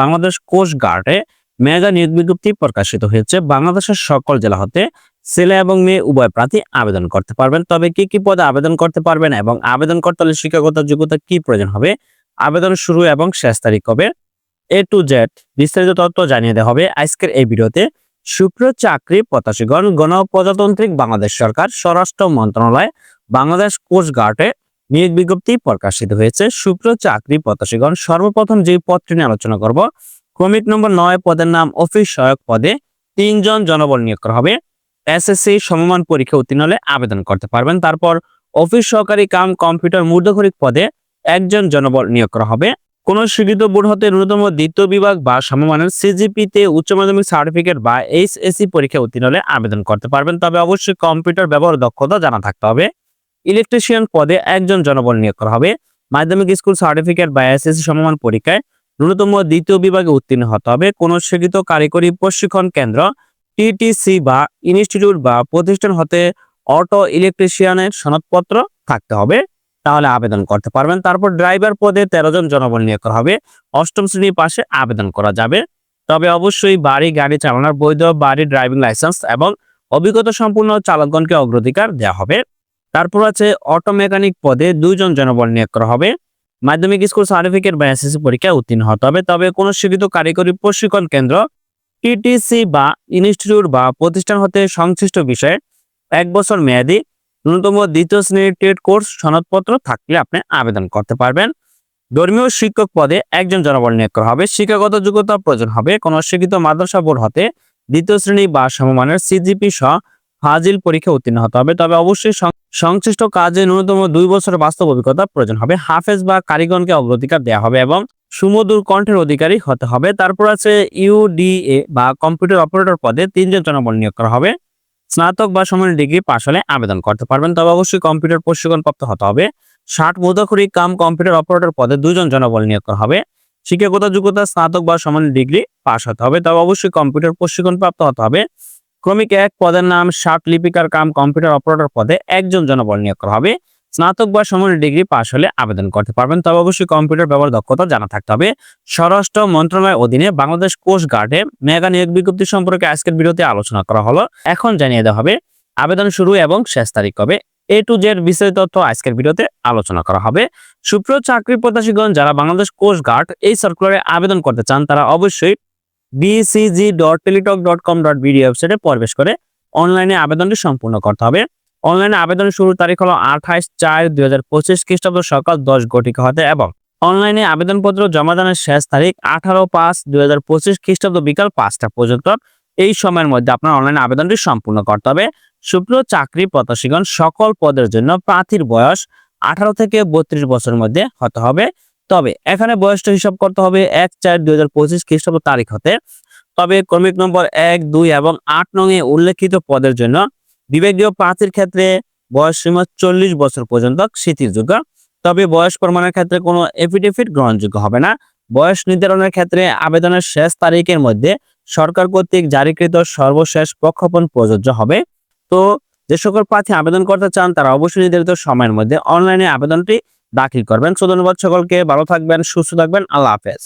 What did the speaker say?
Bangladesh coast গার্ডে mega নিয়োগ বিজ্ঞপ্তি প্রকাশিত হয়েছে। বাংলাদেশের সকল জেলা হতে ছেলে এবং মেয়ে উভয় প্রার্থী আবেদন করতে পারবেন। তবে কি কি পদে আবেদন করতে পারবেন এবং আবেদন করতে হলে শিক্ষাগত যোগ্যতা কি প্রয়োজন হবে, আবেদন শুরু এবং শেষ তারিখ কবে, A to Z বিস্তারিত তথ্য জানিয়ে দেওয়া হবে আজকের এই ভিডিওতে। সুপ্রিয় চাকরি প্রত্যাশীগণ, গণপ্রজাতান্ত্রিক বাংলাদেশ সরকার স্বরাষ্ট্র মন্ত্রণালয় বাংলাদেশ কোস্ট গার্ডে নিয়োগ বিজ্ঞপ্তি প্রকাশিত হয়েছে। সুপ্রিয় চাকরি প্রত্যাশীগণ, সর্বপ্রথম যে পদটি নিয়ে আলোচনা করব, ক্রমিক নম্বর 9 পদের নাম অফিস সহায়ক পদে 3 জন জনবল নিয়োগ করা হবে। এসএসসি সমমান পরীক্ষা উত্তীর্ণ হলে আবেদন করতে পারবেন। তারপর অফিস সহকারী কাম কম্পিউটার মুদ্রাক্ষরিক পদে 1 জন জনবল নিয়োগ করা হবে। কোন স্বীকৃত বোর্ড হতে ন্যূনতম দ্বিতীয় বিভাগ বা সমমানের সিজিপিতে উচ্চ মাধ্যমিক সার্টিফিকেট বা এইচএসসি পরীক্ষা উত্তীর্ণ হলে আবেদন করতে পারবেন। তবে অবশ্যই কম্পিউটার ব্যবহার দক্ষতা জানা থাকতে হবে। ইলেকট্রিশিয়ান পদে 1 জন জনবল নিয়োগ করা হবে। মাধ্যমিক স্কুল সার্টিফিকেট বা এসএসসি সমমান পরীক্ষায় ন্যূনতম দ্বিতীয় বিভাগে উত্তীর্ণ হতে হবে। কোন স্বীকৃত কারিগরি প্রশিক্ষণ কেন্দ্র, টিটিসি বা ইনস্টিটিউট বা প্রতিষ্ঠান হতে অটো ইলেকট্রিশিয়ানের সনদপত্র থাকতে হবে, তাহলে আবেদন করতে পারবেন। তারপর ড্রাইভার পদে 13 জন জনবল নিয়োগ করা হবে। 8ম শ্রেণী পাশে আবেদন করা যাবে। তবে অবশ্যই বাড়ি গাড়ি চালানোর বৈধ বাড়ি ড্রাইভিং লাইসেন্স এবং অভিজ্ঞতা সম্পূর্ণ চালকগণকে অগ্রাধিকার দেওয়া হবে। তারপর আছে অটো মেকানিক পদে 2 জন জনবল নিয়োগ করা হবে। মাধ্যমিক স্কুল সার্টিফিকেট বা এসএসসি পরীক্ষায় উত্তীর্ণ হতে হবে। তবে কোন স্বীকৃত কারিগরি প্রশিক্ষণ কেন্দ্র, টিটিসি বা ইনস্টিটিউট বা প্রতিষ্ঠান হতে সংশ্লিষ্ট বিষয়ে 1 বছর মেয়াদী ন্যূনতম দ্বিতীয় শ্রেণীর ট্রেড কোর্স সনদপত্র থাকলে আপনি আবেদন করতে পারবেন। ধর্মীয় শিক্ষক পদে 1 জন জনবল নিয়োগ করা হবে। শিক্ষাগত যোগ্যতা প্রয়োজন হবে কোন স্বীকৃত মাদ্রাসা বোর্ড হতে দ্বিতীয় শ্রেণী বা সমমানের সিজিপি সহ ফাজিল পরীক্ষা উত্তীর্ণ হতে হবে। তবে অবশ্যই সংশ্লিষ্ট কাজে ন্যূনতম 2 বছরের বাস্তব অভিজ্ঞতা প্রয়োজন হবে। হাফেজ বা কারিগণকে অগ্রাধিকার দেওয়া হবে এবং সুমধুর কণ্ঠের অধিকারী হতে হবে। তারপর আছে ইউডিএ বা কম্পিউটার অপারেটর পদে 3 জন জনবল নিয়োগ করা হবে। স্নাতক বা সমান ডিগ্রি পাশ হলে আবেদন করতে পারবেন। তবে অবশ্যই কম্পিউটার প্রশিক্ষণপ্রাপ্ত হতে হবে। 60 মুদ্রাক্ষরিক কাম কম্পিউটার অপারেটর পদে 2 জন জনবল নিয়োগ করা হবে। শিক্ষাগত যোগ্যতা স্নাতক বা সমান ডিগ্রি পাশ হতে হবে। তবে অবশ্যই কম্পিউটার প্রশিক্ষণপ্রাপ্ত হতে হবে। ক্রমিক 1 পদের নাম 60 লিপিকার কাম কম্পিউটার অপারেটর পদে 1 জন জনবল নিয়োগ করা হবে। স্নাতক বা সমান ডিগ্রি পাশ হলে আবেদন করতে পারবেন। তবে অবশ্যই কম্পিউটার ব্যবহার দক্ষতা জানা থাকতে হবে। স্বরাষ্ট্র মন্ত্রণালয়ের অধীনে বাংলাদেশ কোস্ট গার্ডে মেগা নিয়োগ বিজ্ঞপ্তি সম্পর্কে আজকের ভিডিওতে আলোচনা করা হলো। এখন জানিয়ে দেওয়া হবে আবেদন শুরু এবং শেষ তারিখ কবে। A to Z বিস্তারিত তথ্য আজকের ভিডিওতে আলোচনা করা হবে। সুপ্রিয় চাকরি প্রত্যাশীগণ, যারা বাংলাদেশ কোস্ট গার্ড এই সার্কুলারে আবেদন করতে চান তারা অবশ্যই bcg.teletalk.com.bd ওয়েবসাইটে প্রবেশ করে অনলাইনে আবেদনটি সম্পূর্ণ করতে হবে। অনলাইনে আবেদনের শুরুর তারিখ হলো 28/4/2025 খ্রিস্টাব্দ সকাল 10 ঘটিকা হতে এবং অনলাইনে আবেদনপত্র জমা দানের শেষ তারিখ 18/5/2025 খ্রিস্টাব্দ বিকাল 5টা পর্যন্ত। এই সময়ের মধ্যে আপনার অনলাইনে আবেদনটি সম্পূর্ণ করতে হবে। সুপ্রিয় চাকরি প্রত্যাশীগণ, সকল পদের জন্য প্রার্থীর বয়স 18 থেকে 32 বছরের মধ্যে হতে হবে। তবে এখানে বয়সটা হিসাব করতে হবে 1/4/2025 খ্রিস্টাব্দ তারিখ হতে। তবে ক্রমিক নম্বর 1, 2 এবং 8 নং এ উল্লেখিত পদের জন্য বিভাগীয় প্রার্থীর ক্ষেত্রে বয়স সীমা 40 বছর পর্যন্ত শিথিলযোগ্য। তবে বয়স প্রমাণের ক্ষেত্রে কোনো এফিডেভিট গ্রহণযোগ্য হবে না। বয়স নির্ধারণের ক্ষেত্রে আবেদনের শেষ তারিখের মধ্যে সরকার কর্তৃক জারিকৃত সর্বশেষ প্রক্ষেপণ প্রযোজ্য হবে। তো যে সকল প্রার্থী আবেদন করতে চান তারা অবশ্যই নির্ধারিত সময়ের মধ্যে অনলাইনে আবেদনটি দাখিল করবেন। ধন্যবাদ সকলকে, ভালো থাকবেন, সুস্থ থাকবেন, আল্লাহ হাফেজ।